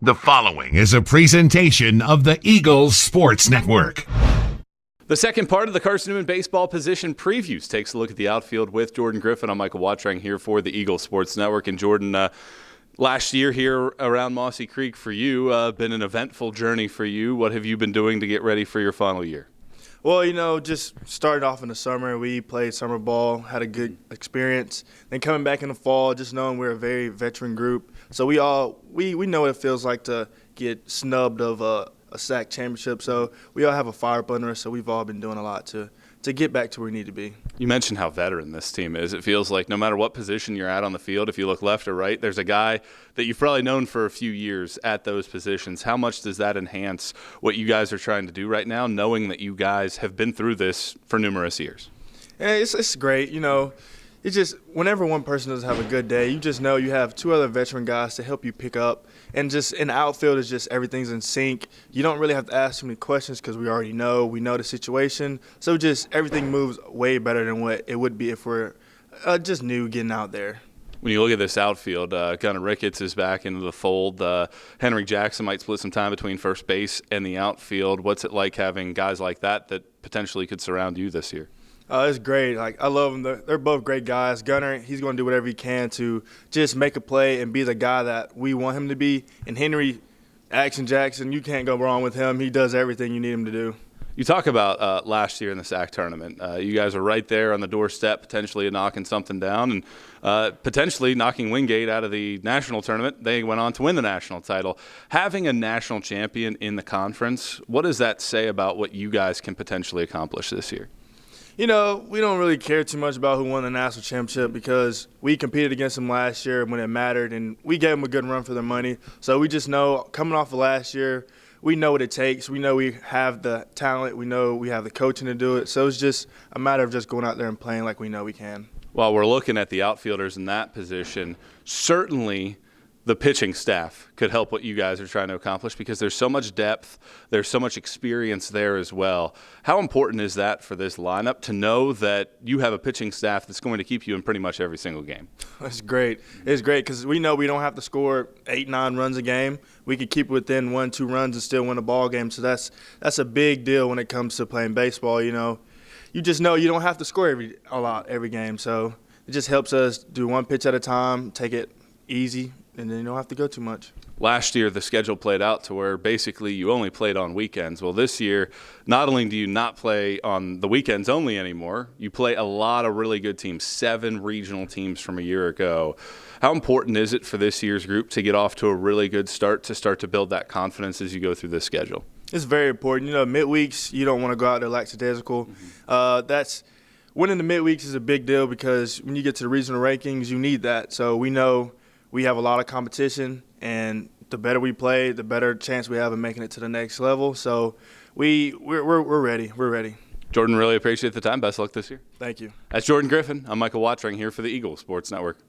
The following is a presentation of the Eagles Sports Network. The second part of the Carson-Newman baseball position previews takes a look at the outfield with Jordan Griffin. I'm Michael Wattrang here for the Eagles Sports Network. And Jordan, last year here around Mossy Creek for you, been an eventful journey for you. What have you been doing to get ready for your final year? Well, just started off in the summer. We played summer ball, had a good experience. Then coming back in the fall, just knowing we're a very veteran group. So we know what it feels like to get snubbed of a SAC championship. So we all have a fire up under us, so we've all been doing a lot to get back to where we need to be. You mentioned how veteran this team is. It feels like no matter what position you're at on the field, if you look left or right, there's a guy that you've probably known for a few years at those positions. How much does that enhance what you guys are trying to do right now, knowing that you guys have been through this for numerous years? Yeah, it's great. It's just whenever one person doesn't have a good day, you just know you have two other veteran guys to help you pick up. And just in the outfield, it's just everything's in sync. You don't really have to ask too many questions because we already know. We know the situation. So just everything moves way better than what it would be if we're just new getting out there. When you look at this outfield, Gunnar Ricketts is back into the fold. Henry Jackson might split some time between first base and the outfield. What's it like having guys like that potentially could surround you this year? It's great. I love them. They're both great guys. Gunnar, he's going to do whatever he can to just make a play and be the guy that we want him to be. And Henry Jackson, you can't go wrong with him. He does everything you need him to do. You talk about last year in the SAC tournament. You guys are right there on the doorstep, potentially knocking something down and potentially knocking Wingate out of the national tournament. They went on to win the national title. Having a national champion in the conference, what does that say about what you guys can potentially accomplish this year? We don't really care too much about who won the national championship because we competed against them last year when it mattered, and we gave them a good run for their money. So we just know, coming off of last year, we know what it takes. We know we have the talent. We know we have the coaching to do it. So it's just a matter of just going out there and playing like we know we can. While we're looking at the outfielders in that position, certainly the pitching staff could help what you guys are trying to accomplish because there's so much depth, there's so much experience there as well. How important is that for this lineup to know that you have a pitching staff that's going to keep you in pretty much every single game? That's great. It's great because we know we don't have to score 8-9 runs a game. We could keep it within 1-2 runs and still win a ball game. So that's a big deal when it comes to playing baseball. You just know you don't have to score every game. So it just helps us do one pitch at a time, take it easy, and then you don't have to go too much. Last year, the schedule played out to where basically you only played on weekends. Well, this year, not only do you not play on the weekends only anymore, you play a lot of really good teams, 7 regional teams from a year ago. How important is it for this year's group to get off to a really good start to build that confidence as you go through this schedule? It's very important. Midweeks, you don't want to go out there lackadaisical. Winning the midweeks is a big deal because when you get to the regional rankings, you need that. So we know we have a lot of competition, and the better we play, the better chance we have of making it to the next level. So we're ready. We're ready. Jordan, really appreciate the time. Best of luck this year. Thank you. That's Jordan Griffin. I'm Michael Wattrang here for the Eagles Sports Network.